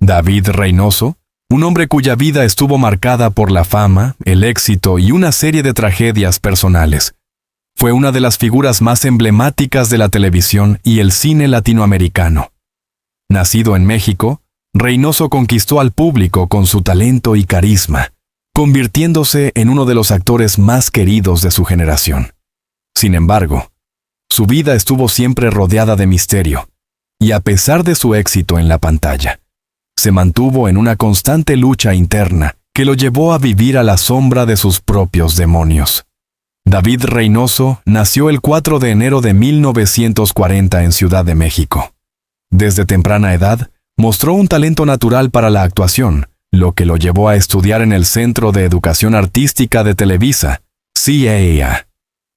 David Reynoso, un hombre cuya vida estuvo marcada por la fama, el éxito y una serie de tragedias personales. Fue una de las figuras más emblemáticas de la televisión y el cine latinoamericano. Nacido en México, Reynoso conquistó al público con su talento y carisma, convirtiéndose en uno de los actores más queridos de su generación. Sin embargo, su vida estuvo siempre rodeada de misterio, y a pesar de su éxito en la pantalla, se mantuvo en una constante lucha interna que lo llevó a vivir a la sombra de sus propios demonios. David Reynoso nació el 4 de enero de 1940 en Ciudad de México. Desde temprana edad, mostró un talento natural para la actuación, lo que lo llevó a estudiar en el Centro de Educación Artística de Televisa, CAA.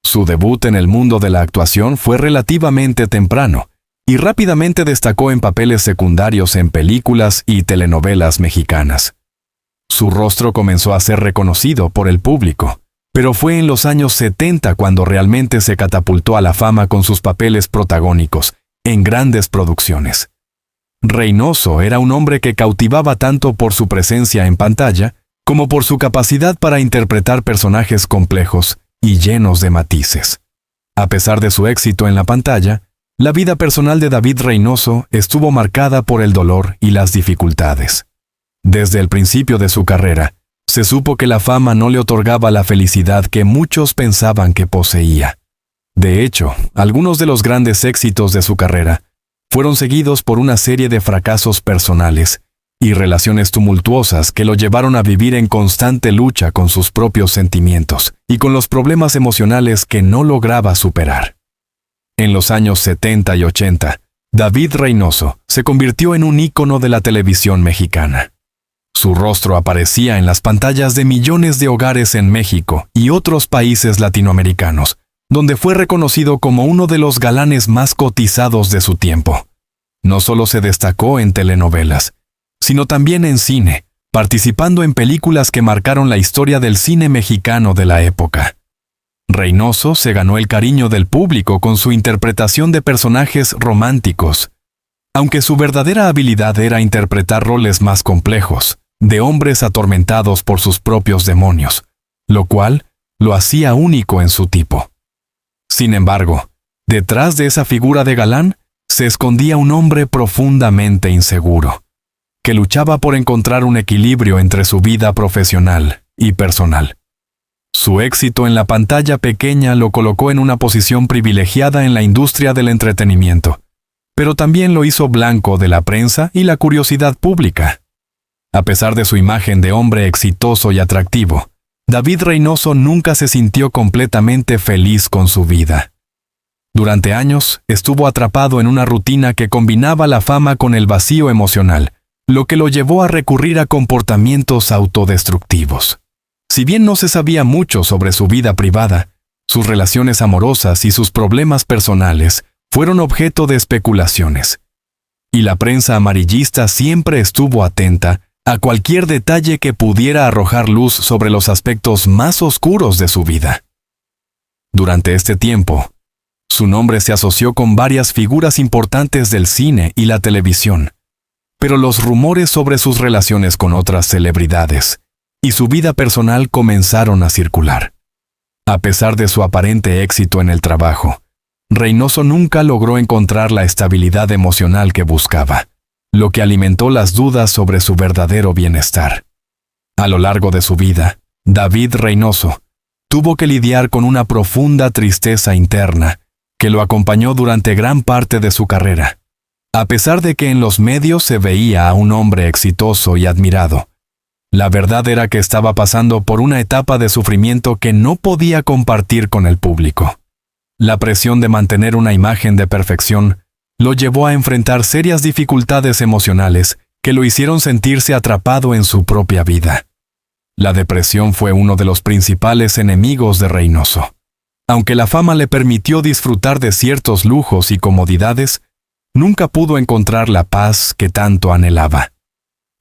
Su debut en el mundo de la actuación fue relativamente temprano, y rápidamente destacó en papeles secundarios en películas y telenovelas mexicanas. Su rostro comenzó a ser reconocido por el público, pero fue en los años 70 cuando realmente se catapultó a la fama con sus papeles protagónicos en grandes producciones. Reynoso era un hombre que cautivaba tanto por su presencia en pantalla como por su capacidad para interpretar personajes complejos y llenos de matices. A pesar de su éxito en la pantalla, la vida personal de David Reynoso estuvo marcada por el dolor y las dificultades. Desde el principio de su carrera, se supo que la fama no le otorgaba la felicidad que muchos pensaban que poseía. De hecho, algunos de los grandes éxitos de su carrera fueron seguidos por una serie de fracasos personales y relaciones tumultuosas que lo llevaron a vivir en constante lucha con sus propios sentimientos y con los problemas emocionales que no lograba superar. En los años 70 y 80, David Reynoso se convirtió en un ícono de la televisión mexicana. Su rostro aparecía en las pantallas de millones de hogares en México y otros países latinoamericanos, donde fue reconocido como uno de los galanes más cotizados de su tiempo. No solo se destacó en telenovelas, sino también en cine, participando en películas que marcaron la historia del cine mexicano de la época. Reynoso se ganó el cariño del público con su interpretación de personajes románticos, aunque su verdadera habilidad era interpretar roles más complejos, de hombres atormentados por sus propios demonios, lo cual lo hacía único en su tipo. Sin embargo, detrás de esa figura de galán, se escondía un hombre profundamente inseguro, que luchaba por encontrar un equilibrio entre su vida profesional y personal. Su éxito en la pantalla pequeña lo colocó en una posición privilegiada en la industria del entretenimiento, pero también lo hizo blanco de la prensa y la curiosidad pública. A pesar de su imagen de hombre exitoso y atractivo, David Reynoso nunca se sintió completamente feliz con su vida. Durante años, estuvo atrapado en una rutina que combinaba la fama con el vacío emocional, lo que lo llevó a recurrir a comportamientos autodestructivos. Si bien no se sabía mucho sobre su vida privada, sus relaciones amorosas y sus problemas personales fueron objeto de especulaciones. Y la prensa amarillista siempre estuvo atenta a cualquier detalle que pudiera arrojar luz sobre los aspectos más oscuros de su vida. Durante este tiempo, su nombre se asoció con varias figuras importantes del cine y la televisión, pero los rumores sobre sus relaciones con otras celebridades y su vida personal comenzaron a circular. A pesar de su aparente éxito en el trabajo, Reynoso nunca logró encontrar la estabilidad emocional que buscaba, lo que alimentó las dudas sobre su verdadero bienestar. A lo largo de su vida, David Reynoso tuvo que lidiar con una profunda tristeza interna que lo acompañó durante gran parte de su carrera. A pesar de que en los medios se veía a un hombre exitoso y admirado, la verdad era que estaba pasando por una etapa de sufrimiento que no podía compartir con el público. La presión de mantener una imagen de perfección lo llevó a enfrentar serias dificultades emocionales que lo hicieron sentirse atrapado en su propia vida. La depresión fue uno de los principales enemigos de Reynoso. Aunque la fama le permitió disfrutar de ciertos lujos y comodidades, nunca pudo encontrar la paz que tanto anhelaba.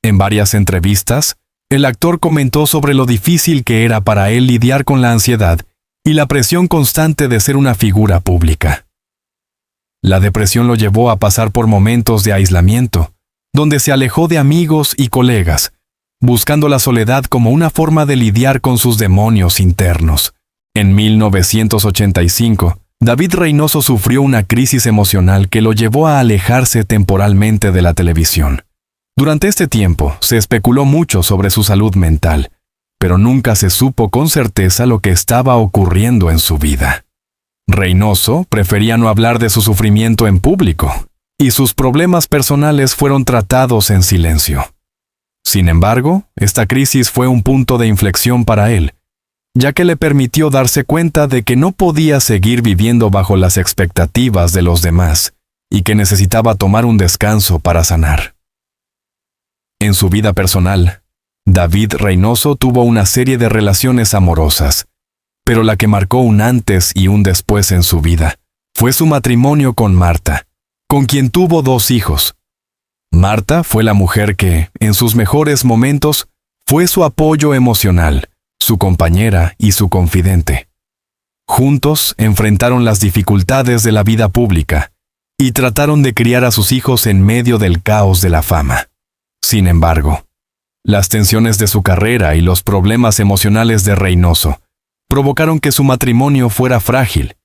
En varias entrevistas, el actor comentó sobre lo difícil que era para él lidiar con la ansiedad y la presión constante de ser una figura pública. La depresión lo llevó a pasar por momentos de aislamiento, donde se alejó de amigos y colegas, buscando la soledad como una forma de lidiar con sus demonios internos. En 1985, David Reynoso sufrió una crisis emocional que lo llevó a alejarse temporalmente de la televisión. Durante este tiempo, se especuló mucho sobre su salud mental, pero nunca se supo con certeza lo que estaba ocurriendo en su vida. Reynoso prefería no hablar de su sufrimiento en público, y sus problemas personales fueron tratados en silencio. Sin embargo, esta crisis fue un punto de inflexión para él, ya que le permitió darse cuenta de que no podía seguir viviendo bajo las expectativas de los demás y que necesitaba tomar un descanso para sanar. En su vida personal, David Reynoso tuvo una serie de relaciones amorosas, pero la que marcó un antes y un después en su vida fue su matrimonio con Marta, con quien tuvo 2 hijos. Marta fue la mujer que, en sus mejores momentos, fue su apoyo emocional, su compañera y su confidente. Juntos enfrentaron las dificultades de la vida pública y trataron de criar a sus hijos en medio del caos de la fama. Sin embargo, las tensiones de su carrera y los problemas emocionales de Reynoso provocaron que su matrimonio fuera frágil,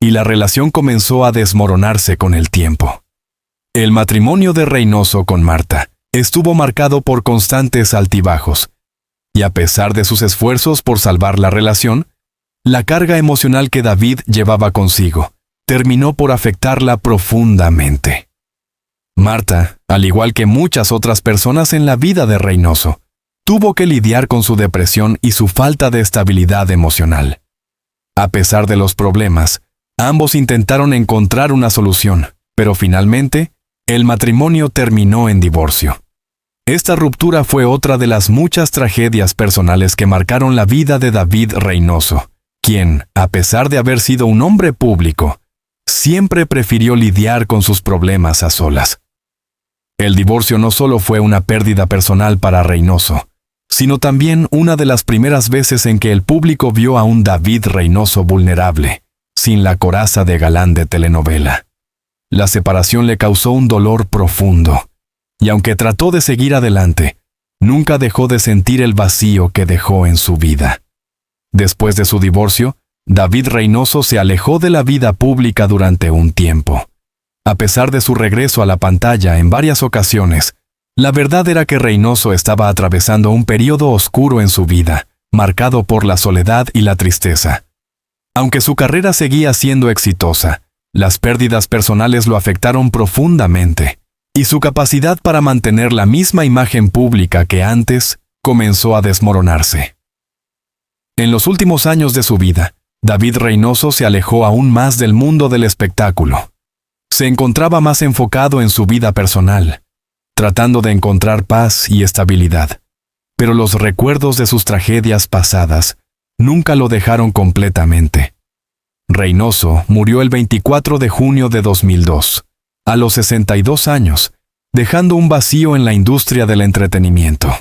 y la relación comenzó a desmoronarse con el tiempo. El matrimonio de Reynoso con Marta estuvo marcado por constantes altibajos, y a pesar de sus esfuerzos por salvar la relación, la carga emocional que David llevaba consigo terminó por afectarla profundamente. Marta, al igual que muchas otras personas en la vida de Reynoso, tuvo que lidiar con su depresión y su falta de estabilidad emocional. A pesar de los problemas, ambos intentaron encontrar una solución, pero finalmente, el matrimonio terminó en divorcio. Esta ruptura fue otra de las muchas tragedias personales que marcaron la vida de David Reynoso, quien, a pesar de haber sido un hombre público, siempre prefirió lidiar con sus problemas a solas. El divorcio no solo fue una pérdida personal para Reynoso, sino también una de las primeras veces en que el público vio a un David Reynoso vulnerable, sin la coraza de galán de telenovela. La separación le causó un dolor profundo, y aunque trató de seguir adelante, nunca dejó de sentir el vacío que dejó en su vida. Después de su divorcio, David Reynoso se alejó de la vida pública durante un tiempo. A pesar de su regreso a la pantalla en varias ocasiones, la verdad era que Reynoso estaba atravesando un periodo oscuro en su vida, marcado por la soledad y la tristeza. Aunque su carrera seguía siendo exitosa, las pérdidas personales lo afectaron profundamente, y su capacidad para mantener la misma imagen pública que antes comenzó a desmoronarse. En los últimos años de su vida, David Reynoso se alejó aún más del mundo del espectáculo. Se encontraba más enfocado en su vida personal, tratando de encontrar paz y estabilidad. Pero los recuerdos de sus tragedias pasadas nunca lo dejaron completamente. Reynoso murió el 24 de junio de 2002, a los 62 años, dejando un vacío en la industria del entretenimiento.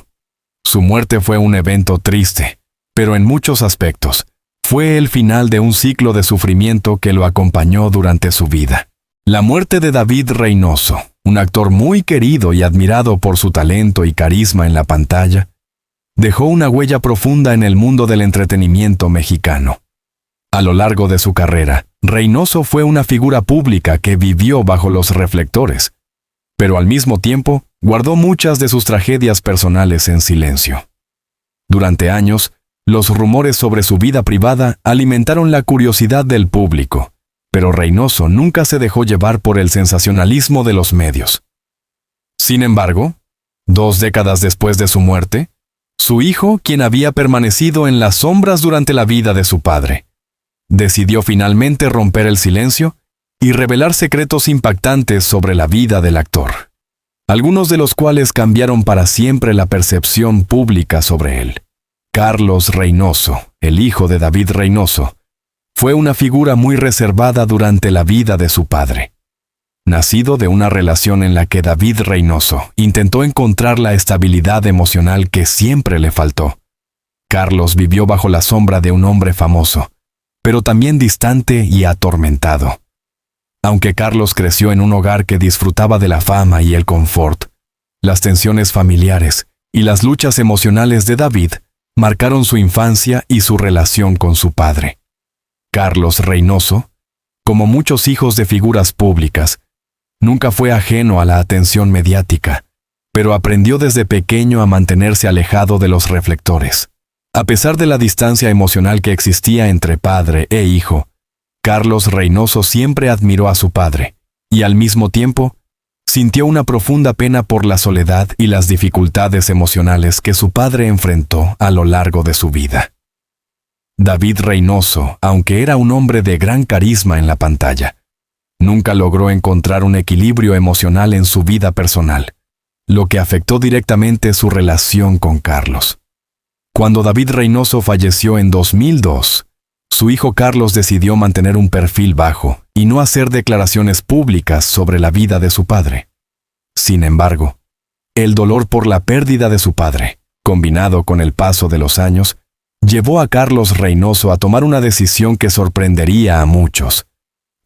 Su muerte fue un evento triste, pero en muchos aspectos, fue el final de un ciclo de sufrimiento que lo acompañó durante su vida. La muerte de David Reynoso, un actor muy querido y admirado por su talento y carisma en la pantalla, dejó una huella profunda en el mundo del entretenimiento mexicano. A lo largo de su carrera, Reynoso fue una figura pública que vivió bajo los reflectores, pero al mismo tiempo guardó muchas de sus tragedias personales en silencio. Durante años, los rumores sobre su vida privada alimentaron la curiosidad del público, pero Reynoso nunca se dejó llevar por el sensacionalismo de los medios. Sin embargo, 2 décadas después de su muerte, su hijo, quien había permanecido en las sombras durante la vida de su padre, decidió finalmente romper el silencio y revelar secretos impactantes sobre la vida del actor, algunos de los cuales cambiaron para siempre la percepción pública sobre él. Carlos Reynoso, el hijo de David Reynoso, fue una figura muy reservada durante la vida de su padre. Nacido de una relación en la que David Reynoso intentó encontrar la estabilidad emocional que siempre le faltó, Carlos vivió bajo la sombra de un hombre famoso, pero también distante y atormentado. Aunque Carlos creció en un hogar que disfrutaba de la fama y el confort, las tensiones familiares y las luchas emocionales de David marcaron su infancia y su relación con su padre. Carlos Reynoso, como muchos hijos de figuras públicas, nunca fue ajeno a la atención mediática, pero aprendió desde pequeño a mantenerse alejado de los reflectores. A pesar de la distancia emocional que existía entre padre e hijo, Carlos Reynoso siempre admiró a su padre, y al mismo tiempo, sintió una profunda pena por la soledad y las dificultades emocionales que su padre enfrentó a lo largo de su vida. David Reynoso, aunque era un hombre de gran carisma en la pantalla, nunca logró encontrar un equilibrio emocional en su vida personal, lo que afectó directamente su relación con Carlos. Cuando David Reynoso falleció en 2002, su hijo Carlos decidió mantener un perfil bajo y no hacer declaraciones públicas sobre la vida de su padre. Sin embargo, el dolor por la pérdida de su padre, combinado con el paso de los años, llevó a Carlos Reynoso a tomar una decisión que sorprendería a muchos: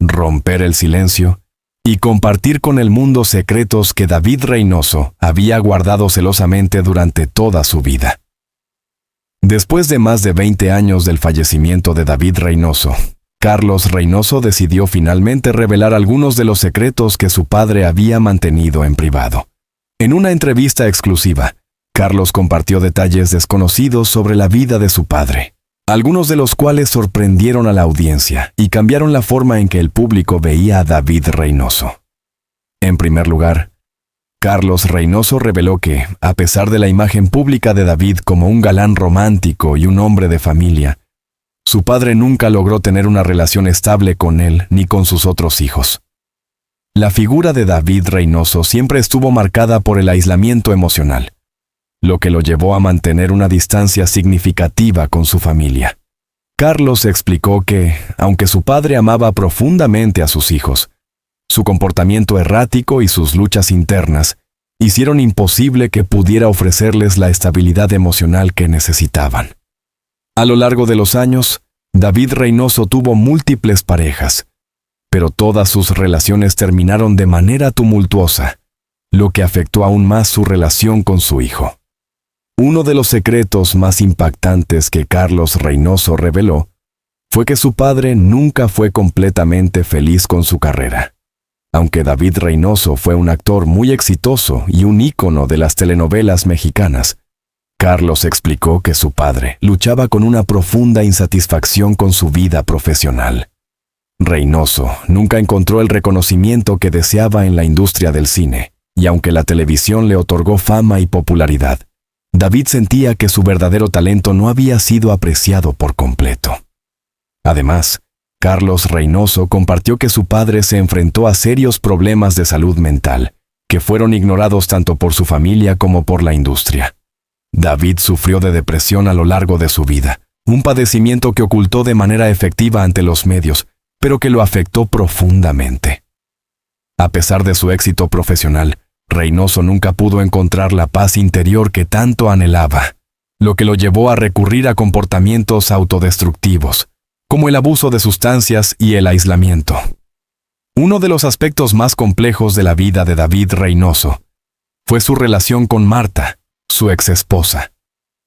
romper el silencio y compartir con el mundo secretos que David Reynoso había guardado celosamente durante toda su vida. Después de más de 20 años del fallecimiento de David Reynoso, Carlos Reynoso decidió finalmente revelar algunos de los secretos que su padre había mantenido en privado. En una entrevista exclusiva, Carlos compartió detalles desconocidos sobre la vida de su padre, algunos de los cuales sorprendieron a la audiencia y cambiaron la forma en que el público veía a David Reynoso. En primer lugar, Carlos Reynoso reveló que, a pesar de la imagen pública de David como un galán romántico y un hombre de familia, su padre nunca logró tener una relación estable con él ni con sus otros hijos. La figura de David Reynoso siempre estuvo marcada por el aislamiento emocional, lo que lo llevó a mantener una distancia significativa con su familia. Carlos explicó que, aunque su padre amaba profundamente a sus hijos, su comportamiento errático y sus luchas internas hicieron imposible que pudiera ofrecerles la estabilidad emocional que necesitaban. A lo largo de los años, David Reynoso tuvo múltiples parejas, pero todas sus relaciones terminaron de manera tumultuosa, lo que afectó aún más su relación con su hijo. Uno de los secretos más impactantes que Carlos Reynoso reveló fue que su padre nunca fue completamente feliz con su carrera. Aunque David Reynoso fue un actor muy exitoso y un ícono de las telenovelas mexicanas, Carlos explicó que su padre luchaba con una profunda insatisfacción con su vida profesional. Reynoso nunca encontró el reconocimiento que deseaba en la industria del cine, y aunque la televisión le otorgó fama y popularidad, David sentía que su verdadero talento no había sido apreciado por completo. Además, Carlos Reynoso compartió que su padre se enfrentó a serios problemas de salud mental, que fueron ignorados tanto por su familia como por la industria. David sufrió de depresión a lo largo de su vida, un padecimiento que ocultó de manera efectiva ante los medios, pero que lo afectó profundamente. A pesar de su éxito profesional, Reynoso nunca pudo encontrar la paz interior que tanto anhelaba, lo que lo llevó a recurrir a comportamientos autodestructivos, como el abuso de sustancias y el aislamiento. Uno de los aspectos más complejos de la vida de David Reynoso fue su relación con Marta, su exesposa.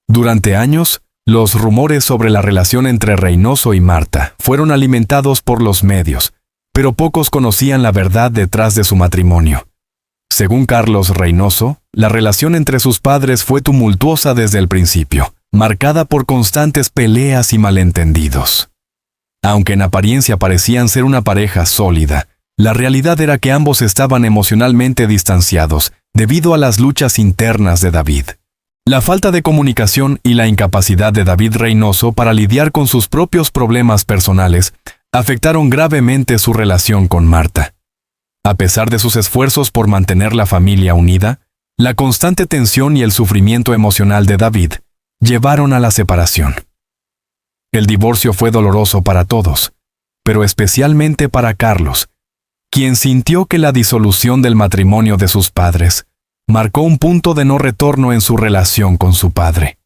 Durante años, los rumores sobre la relación entre Reynoso y Marta fueron alimentados por los medios, pero pocos conocían la verdad detrás de su matrimonio. Según Carlos Reynoso, la relación entre sus padres fue tumultuosa desde el principio, marcada por constantes peleas y malentendidos. Aunque en apariencia parecían ser una pareja sólida, la realidad era que ambos estaban emocionalmente distanciados debido a las luchas internas de David. La falta de comunicación y la incapacidad de David Reynoso para lidiar con sus propios problemas personales afectaron gravemente su relación con Marta. A pesar de sus esfuerzos por mantener la familia unida, la constante tensión y el sufrimiento emocional de David llevaron a la separación. El divorcio fue doloroso para todos, pero especialmente para Carlos, quien sintió que la disolución del matrimonio de sus padres marcó un punto de no retorno en su relación con su padre.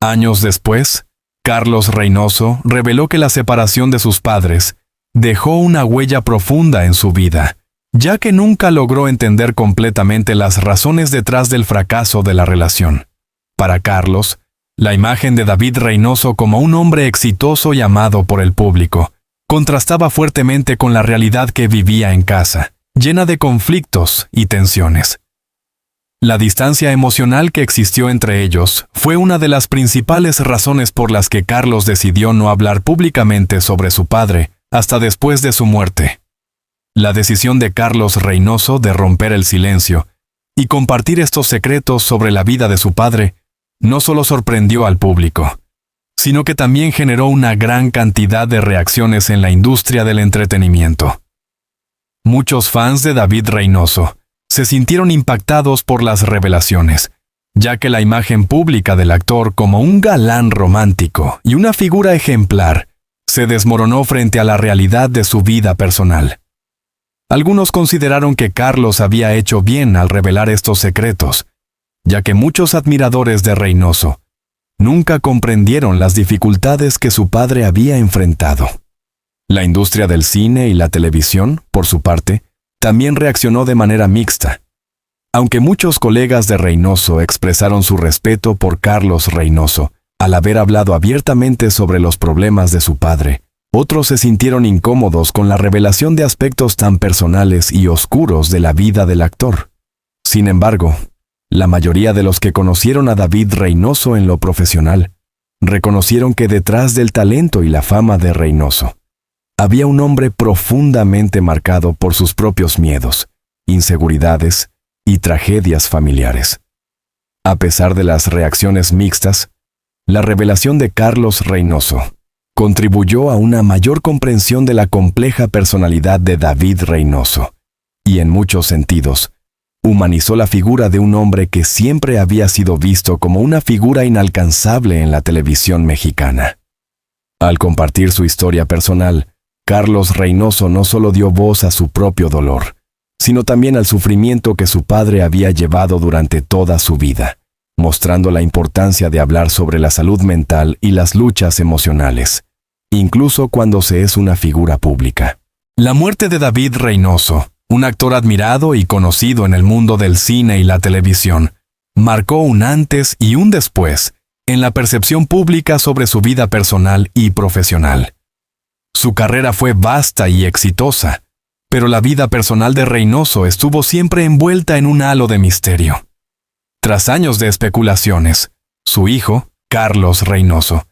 Años después, Carlos Reynoso reveló que la separación de sus padres dejó una huella profunda en su vida ya que nunca logró entender completamente las razones detrás del fracaso de la relación. Para Carlos, la imagen de David Reynoso como un hombre exitoso y amado por el público contrastaba fuertemente con la realidad que vivía en casa, llena de conflictos y tensiones. La distancia emocional que existió entre ellos fue una de las principales razones por las que Carlos decidió no hablar públicamente sobre su padre hasta después de su muerte. La decisión de Carlos Reynoso de romper el silencio y compartir estos secretos sobre la vida de su padre no solo sorprendió al público, sino que también generó una gran cantidad de reacciones en la industria del entretenimiento. Muchos fans de David Reynoso se sintieron impactados por las revelaciones, ya que la imagen pública del actor como un galán romántico y una figura ejemplar se desmoronó frente a la realidad de su vida personal. Algunos consideraron que Carlos había hecho bien al revelar estos secretos, ya que muchos admiradores de Reynoso nunca comprendieron las dificultades que su padre había enfrentado. La industria del cine y la televisión, por su parte, también reaccionó de manera mixta. Aunque muchos colegas de Reynoso expresaron su respeto por Carlos Reynoso al haber hablado abiertamente sobre los problemas de su padre, otros se sintieron incómodos con la revelación de aspectos tan personales y oscuros de la vida del actor. Sin embargo, la mayoría de los que conocieron a David Reynoso en lo profesional reconocieron que detrás del talento y la fama de Reynoso había un hombre profundamente marcado por sus propios miedos, inseguridades y tragedias familiares. A pesar de las reacciones mixtas, la revelación de Carlos Reynoso contribuyó a una mayor comprensión de la compleja personalidad de David Reynoso y, en muchos sentidos, humanizó la figura de un hombre que siempre había sido visto como una figura inalcanzable en la televisión mexicana. Al compartir su historia personal, Carlos Reynoso no solo dio voz a su propio dolor, sino también al sufrimiento que su padre había llevado durante toda su vida, mostrando la importancia de hablar sobre la salud mental y las luchas emocionales, incluso cuando se es una figura pública. La muerte de David Reynoso, un actor admirado y conocido en el mundo del cine y la televisión, marcó un antes y un después en la percepción pública sobre su vida personal y profesional. Su carrera fue vasta y exitosa, pero la vida personal de Reynoso estuvo siempre envuelta en un halo de misterio. Tras años de especulaciones, su hijo, Carlos Reynoso,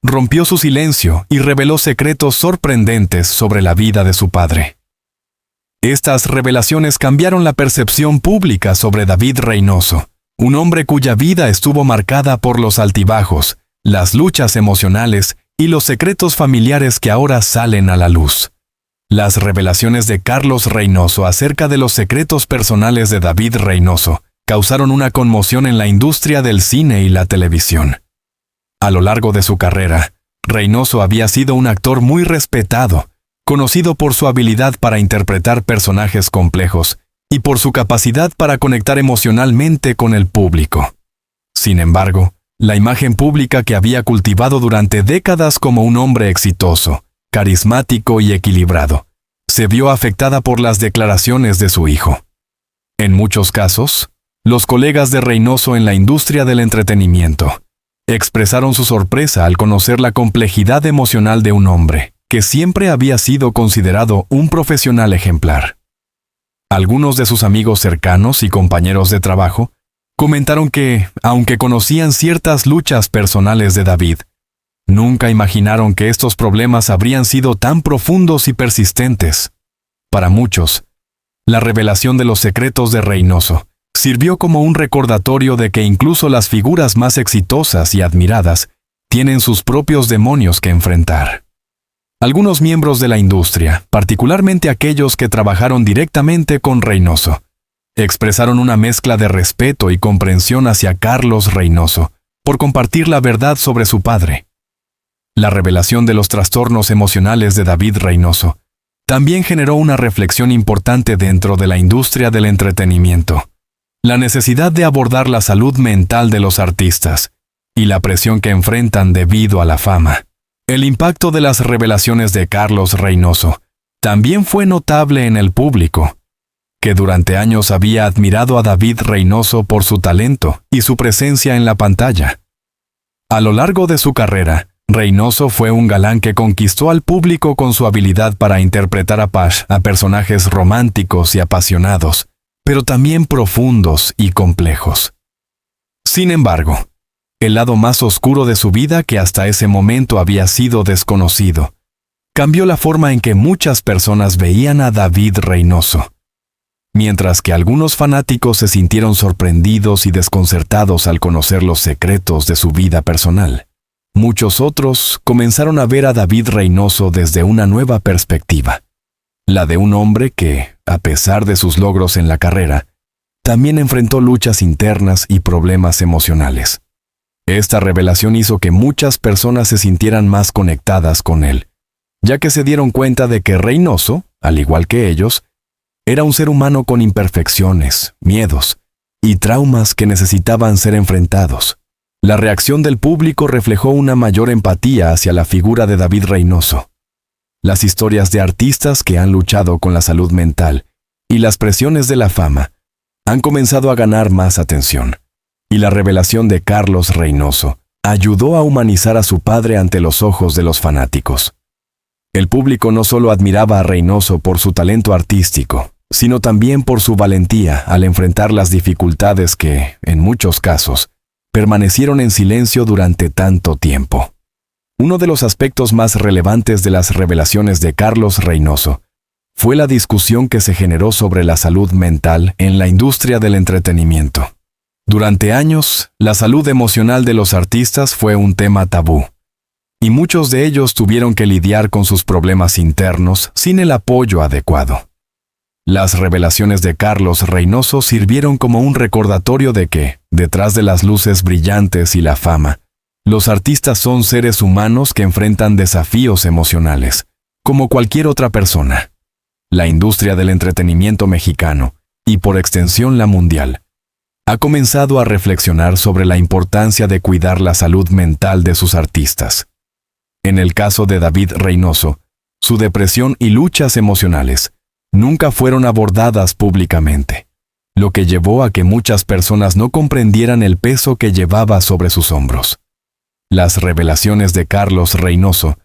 rompió su silencio y reveló secretos sorprendentes sobre la vida de su padre. Estas revelaciones cambiaron la percepción pública sobre David Reynoso, un hombre cuya vida estuvo marcada por los altibajos, las luchas emocionales y los secretos familiares que ahora salen a la luz. Las revelaciones de Carlos Reynoso acerca de los secretos personales de David Reynoso causaron una conmoción en la industria del cine y la televisión. A lo largo de su carrera, Reynoso había sido un actor muy respetado, conocido por su habilidad para interpretar personajes complejos y por su capacidad para conectar emocionalmente con el público. Sin embargo, la imagen pública que había cultivado durante décadas como un hombre exitoso, carismático y equilibrado, se vio afectada por las declaraciones de su hijo. En muchos casos, los colegas de Reynoso en la industria del entretenimiento expresaron su sorpresa al conocer la complejidad emocional de un hombre que siempre había sido considerado un profesional ejemplar. Algunos de sus amigos cercanos y compañeros de trabajo comentaron que, aunque conocían ciertas luchas personales de David, nunca imaginaron que estos problemas habrían sido tan profundos y persistentes. Para muchos, la revelación de los secretos de Reynoso sirvió como un recordatorio de que incluso las figuras más exitosas y admiradas tienen sus propios demonios que enfrentar. Algunos miembros de la industria, particularmente aquellos que trabajaron directamente con Reynoso, expresaron una mezcla de respeto y comprensión hacia Carlos Reynoso por compartir la verdad sobre su padre. La revelación de los trastornos emocionales de David Reynoso también generó una reflexión importante dentro de la industria del entretenimiento. La necesidad de abordar la salud mental de los artistas y la presión que enfrentan debido a la fama. El impacto de las revelaciones de Carlos Reynoso también fue notable en el público. que durante años había admirado a David Reynoso por su talento y su presencia en la pantalla. A lo largo de su carrera, Reynoso fue un galán que conquistó al público con su habilidad para interpretar a personajes románticos y apasionados, pero también profundos y complejos. Sin embargo, el lado más oscuro de su vida, que hasta ese momento había sido desconocido, cambió la forma en que muchas personas veían a David Reynoso. Mientras que algunos fanáticos se sintieron sorprendidos y desconcertados al conocer los secretos de su vida personal, muchos otros comenzaron a ver a David Reynoso desde una nueva perspectiva, la de un hombre que, a pesar de sus logros en la carrera, también enfrentó luchas internas y problemas emocionales. Esta revelación hizo que muchas personas se sintieran más conectadas con él, ya que se dieron cuenta de que Reynoso, al igual que ellos, era un ser humano con imperfecciones, miedos y traumas que necesitaban ser enfrentados. La reacción del público reflejó una mayor empatía hacia la figura de David Reynoso. Las historias de artistas que han luchado con la salud mental y las presiones de la fama han comenzado a ganar más atención, y la revelación de Carlos Reynoso ayudó a humanizar a su padre ante los ojos de los fanáticos. El público no solo admiraba a Reynoso por su talento artístico, sino también por su valentía al enfrentar las dificultades que, en muchos casos, permanecieron en silencio durante tanto tiempo. Uno de los aspectos más relevantes de las revelaciones de Carlos Reynoso fue la discusión que se generó sobre la salud mental en la industria del entretenimiento. Durante años, la salud emocional de los artistas fue un tema tabú, y muchos de ellos tuvieron que lidiar con sus problemas internos sin el apoyo adecuado. Las revelaciones de Carlos Reynoso sirvieron como un recordatorio de que, detrás de las luces brillantes y la fama, los artistas son seres humanos que enfrentan desafíos emocionales, como cualquier otra persona. La industria del entretenimiento mexicano, y por extensión la mundial, ha comenzado a reflexionar sobre la importancia de cuidar la salud mental de sus artistas. En el caso de David Reynoso, su depresión y luchas emocionales nunca fueron abordadas públicamente, lo que llevó a que muchas personas no comprendieran el peso que llevaba sobre sus hombros. Las revelaciones de Carlos Reynoso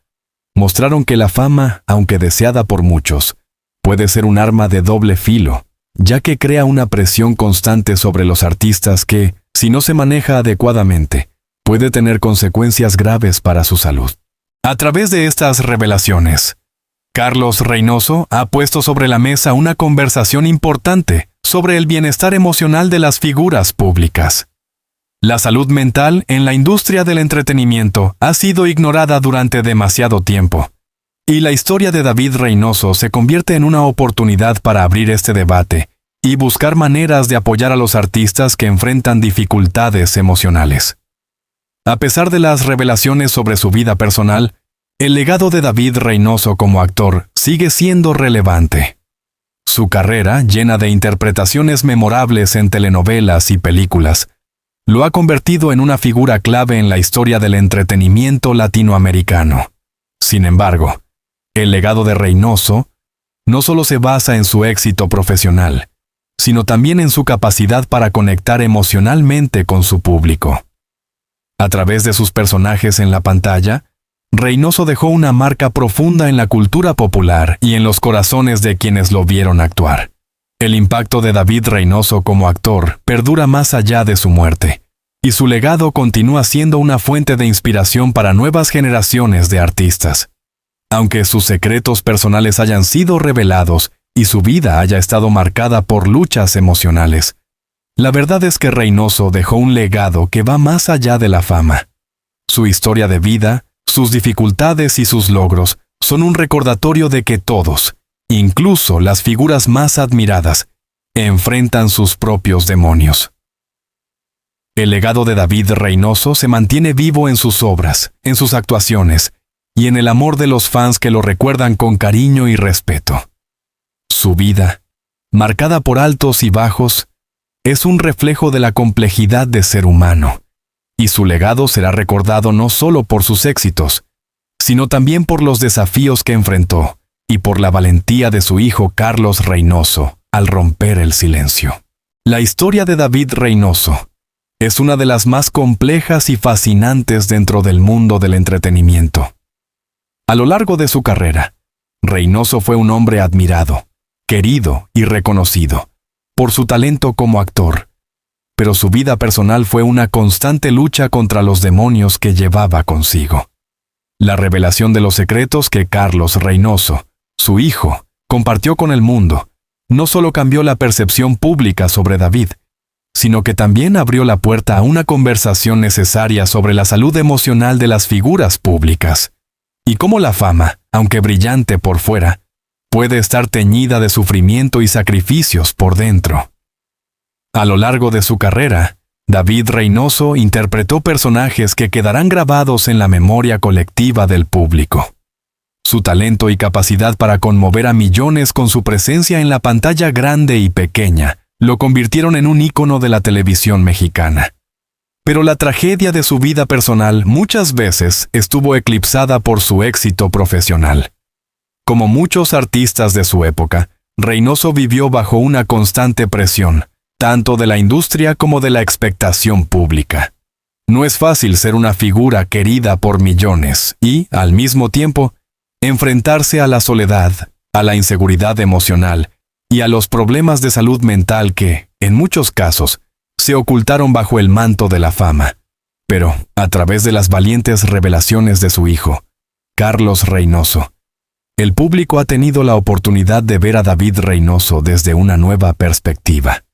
mostraron que la fama, aunque deseada por muchos, puede ser un arma de doble filo, ya que crea una presión constante sobre los artistas que, si no se maneja adecuadamente, puede tener consecuencias graves para su salud. A través de estas revelaciones, Carlos Reynoso ha puesto sobre la mesa una conversación importante sobre el bienestar emocional de las figuras públicas. La salud mental en la industria del entretenimiento ha sido ignorada durante demasiado tiempo, y la historia de David Reynoso se convierte en una oportunidad para abrir este debate y buscar maneras de apoyar a los artistas que enfrentan dificultades emocionales. A pesar de las revelaciones sobre su vida personal, el legado de David Reynoso como actor sigue siendo relevante. Su carrera, llena de interpretaciones memorables en telenovelas y películas, lo ha convertido en una figura clave en la historia del entretenimiento latinoamericano. Sin embargo, el legado de Reynoso no solo se basa en su éxito profesional, sino también en su capacidad para conectar emocionalmente con su público. A través de sus personajes en la pantalla, Reynoso dejó una marca profunda en la cultura popular y en los corazones de quienes lo vieron actuar. El impacto de David Reynoso como actor perdura más allá de su muerte, y su legado continúa siendo una fuente de inspiración para nuevas generaciones de artistas. Aunque sus secretos personales hayan sido revelados y su vida haya estado marcada por luchas emocionales, la verdad es que Reynoso dejó un legado que va más allá de la fama. Su historia de vida, sus dificultades y sus logros son un recordatorio de que todos, incluso las figuras más admiradas, enfrentan sus propios demonios. El legado de David Reynoso se mantiene vivo en sus obras, en sus actuaciones y en el amor de los fans que lo recuerdan con cariño y respeto. Su vida, marcada por altos y bajos, es un reflejo de la complejidad de ser humano, y su legado será recordado no solo por sus éxitos, sino también por los desafíos que enfrentó y por la valentía de su hijo Carlos Reynoso, al romper el silencio. La historia de David Reynoso es una de las más complejas y fascinantes dentro del mundo del entretenimiento. A lo largo de su carrera, Reynoso fue un hombre admirado, querido y reconocido por su talento como actor, pero su vida personal fue una constante lucha contra los demonios que llevaba consigo. La revelación de los secretos que Carlos Reynoso, su hijo, compartió con el mundo, no solo cambió la percepción pública sobre David, sino que también abrió la puerta a una conversación necesaria sobre la salud emocional de las figuras públicas, y cómo la fama, aunque brillante por fuera, puede estar teñida de sufrimiento y sacrificios por dentro. A lo largo de su carrera, David Reynoso interpretó personajes que quedarán grabados en la memoria colectiva del público. Su talento y capacidad para conmover a millones con su presencia en la pantalla grande y pequeña lo convirtieron en un ícono de la televisión mexicana. Pero la tragedia de su vida personal muchas veces estuvo eclipsada por su éxito profesional. Como muchos artistas de su época, Reynoso vivió bajo una constante presión, tanto de la industria como de la expectación pública. No es fácil ser una figura querida por millones y, al mismo tiempo, enfrentarse a la soledad, a la inseguridad emocional y a los problemas de salud mental que, en muchos casos, se ocultaron bajo el manto de la fama. Pero, a través de las valientes revelaciones de su hijo, Carlos Reynoso, el público ha tenido la oportunidad de ver a David Reynoso desde una nueva perspectiva.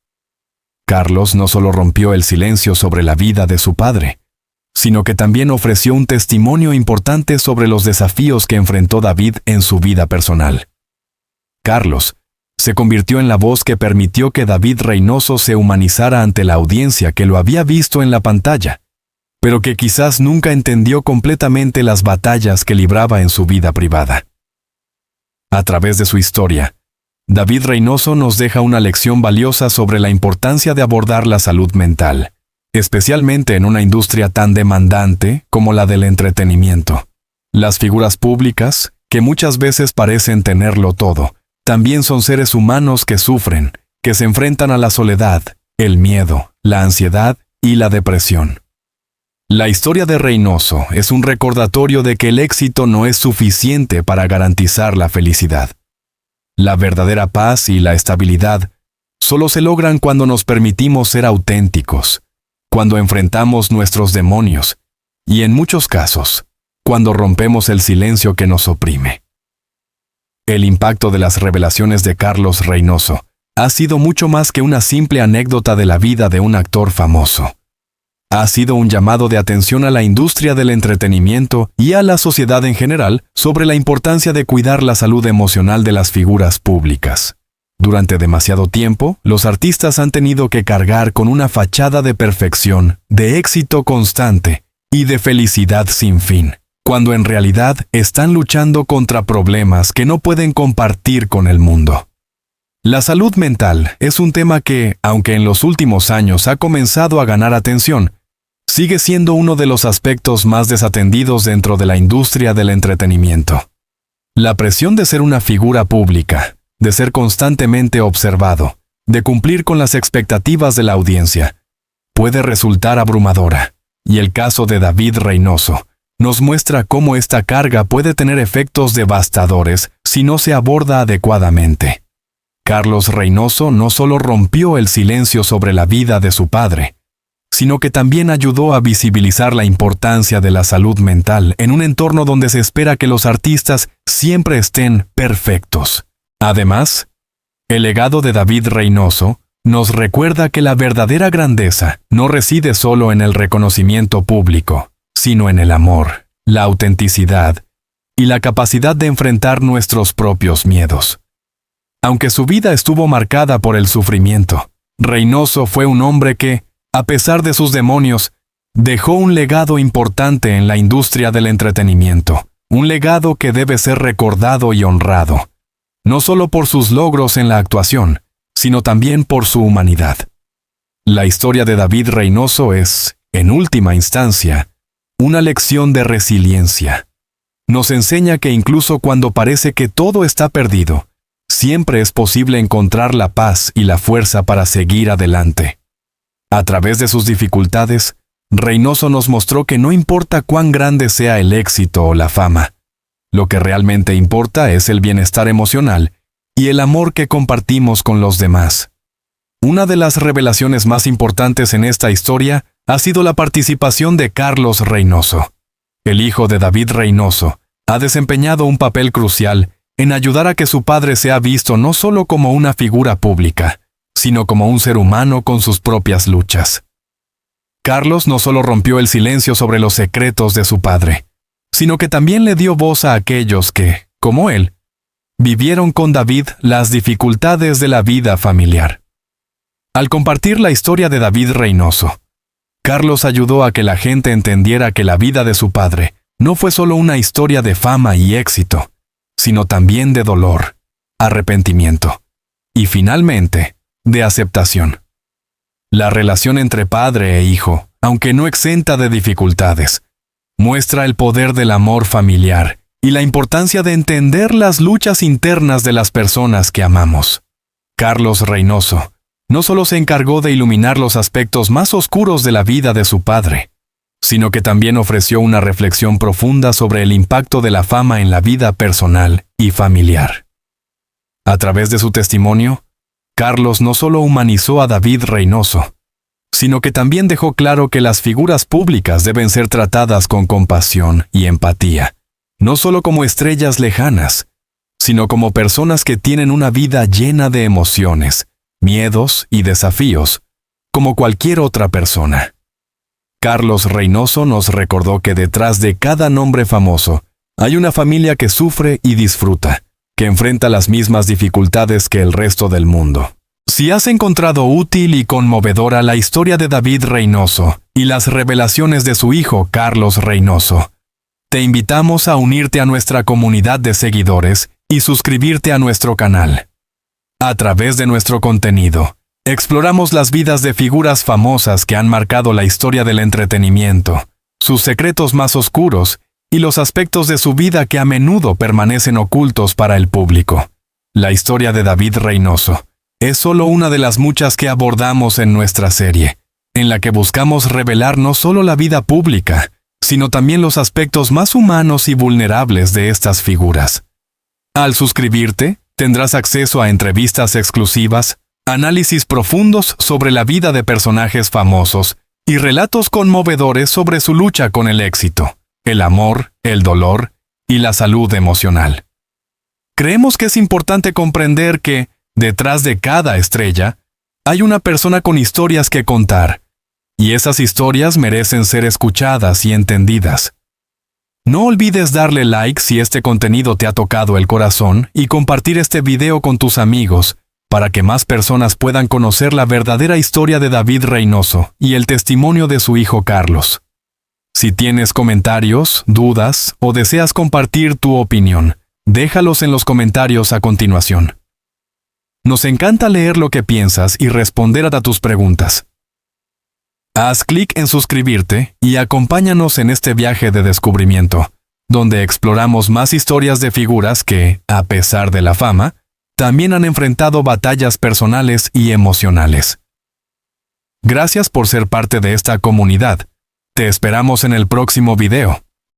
Carlos no solo rompió el silencio sobre la vida de su padre, sino que también ofreció un testimonio importante sobre los desafíos que enfrentó David en su vida personal. Carlos se convirtió en la voz que permitió que David Reynoso se humanizara ante la audiencia que lo había visto en la pantalla, pero que quizás nunca entendió completamente las batallas que libraba en su vida privada. A través de su historia, David Reynoso nos deja una lección valiosa sobre la importancia de abordar la salud mental, especialmente en una industria tan demandante como la del entretenimiento. Las figuras públicas, que muchas veces parecen tenerlo todo, también son seres humanos que sufren, que se enfrentan a la soledad, el miedo, la ansiedad y la depresión. La historia de Reynoso es un recordatorio de que el éxito no es suficiente para garantizar la felicidad. La verdadera paz y la estabilidad solo se logran cuando nos permitimos ser auténticos, cuando enfrentamos nuestros demonios y, en muchos casos, cuando rompemos el silencio que nos oprime. El impacto de las revelaciones de Carlos Reynoso ha sido mucho más que una simple anécdota de la vida de un actor famoso. Ha sido un llamado de atención a la industria del entretenimiento y a la sociedad en general sobre la importancia de cuidar la salud emocional de las figuras públicas. Durante demasiado tiempo, los artistas han tenido que cargar con una fachada de perfección, de éxito constante y de felicidad sin fin, cuando en realidad están luchando contra problemas que no pueden compartir con el mundo. La salud mental es un tema que, aunque en los últimos años ha comenzado a ganar atención, sigue siendo uno de los aspectos más desatendidos dentro de la industria del entretenimiento. La presión de ser una figura pública, de ser constantemente observado, de cumplir con las expectativas de la audiencia, puede resultar abrumadora, y el caso de David Reynoso nos muestra cómo esta carga puede tener efectos devastadores si no se aborda adecuadamente. Carlos Reynoso no solo rompió el silencio sobre la vida de su padre, sino que también ayudó a visibilizar la importancia de la salud mental en un entorno donde se espera que los artistas siempre estén perfectos. Además, el legado de David Reynoso nos recuerda que la verdadera grandeza no reside solo en el reconocimiento público, sino en el amor, la autenticidad y la capacidad de enfrentar nuestros propios miedos. Aunque su vida estuvo marcada por el sufrimiento, Reynoso fue un hombre que, a pesar de sus demonios, dejó un legado importante en la industria del entretenimiento, un legado que debe ser recordado y honrado, no solo por sus logros en la actuación, sino también por su humanidad. La historia de David Reynoso es, en última instancia, una lección de resiliencia. Nos enseña que incluso cuando parece que todo está perdido, siempre es posible encontrar la paz y la fuerza para seguir adelante. A través de sus dificultades, Reynoso nos mostró que no importa cuán grande sea el éxito o la fama, lo que realmente importa es el bienestar emocional y el amor que compartimos con los demás. Una de las revelaciones más importantes en esta historia ha sido la participación de Carlos Reynoso. El hijo de David Reynoso ha desempeñado un papel crucial en ayudar a que su padre sea visto no solo como una figura pública, sino como un ser humano con sus propias luchas. Carlos no solo rompió el silencio sobre los secretos de su padre, sino que también le dio voz a aquellos que, como él, vivieron con David las dificultades de la vida familiar. Al compartir la historia de David Reynoso, Carlos ayudó a que la gente entendiera que la vida de su padre no fue solo una historia de fama y éxito, sino también de dolor, arrepentimiento y, finalmente, de aceptación. La relación entre padre e hijo, aunque no exenta de dificultades, muestra el poder del amor familiar y la importancia de entender las luchas internas de las personas que amamos. Carlos Reynoso no solo se encargó de iluminar los aspectos más oscuros de la vida de su padre, sino que también ofreció una reflexión profunda sobre el impacto de la fama en la vida personal y familiar. A través de su testimonio, Carlos no solo humanizó a David Reynoso, sino que también dejó claro que las figuras públicas deben ser tratadas con compasión y empatía, no solo como estrellas lejanas, sino como personas que tienen una vida llena de emociones, miedos y desafíos, como cualquier otra persona. Carlos Reynoso nos recordó que detrás de cada nombre famoso hay una familia que sufre y disfruta, que enfrenta las mismas dificultades que el resto del mundo. Si has encontrado útil y conmovedora la historia de David Reynoso y las revelaciones de su hijo Carlos Reynoso, te invitamos a unirte a nuestra comunidad de seguidores y suscribirte a nuestro canal. A través de nuestro contenido, exploramos las vidas de figuras famosas que han marcado la historia del entretenimiento, sus secretos más oscuros y los aspectos de su vida que a menudo permanecen ocultos para el público. La historia de David Reynoso es solo una de las muchas que abordamos en nuestra serie, en la que buscamos revelar no solo la vida pública, sino también los aspectos más humanos y vulnerables de estas figuras. Al suscribirte, tendrás acceso a entrevistas exclusivas, análisis profundos sobre la vida de personajes famosos y relatos conmovedores sobre su lucha con el éxito, el amor, el dolor y la salud emocional. Creemos que es importante comprender que, detrás de cada estrella, hay una persona con historias que contar, y esas historias merecen ser escuchadas y entendidas. No olvides darle like si este contenido te ha tocado el corazón y compartir este video con tus amigos para que más personas puedan conocer la verdadera historia de David Reynoso y el testimonio de su hijo Carlos. Si tienes comentarios, dudas o deseas compartir tu opinión, déjalos en los comentarios a continuación. Nos encanta leer lo que piensas y responder a tus preguntas. Haz clic en suscribirte y acompáñanos en este viaje de descubrimiento, donde exploramos más historias de figuras que, a pesar de la fama, también han enfrentado batallas personales y emocionales. Gracias por ser parte de esta comunidad. Te esperamos en el próximo video.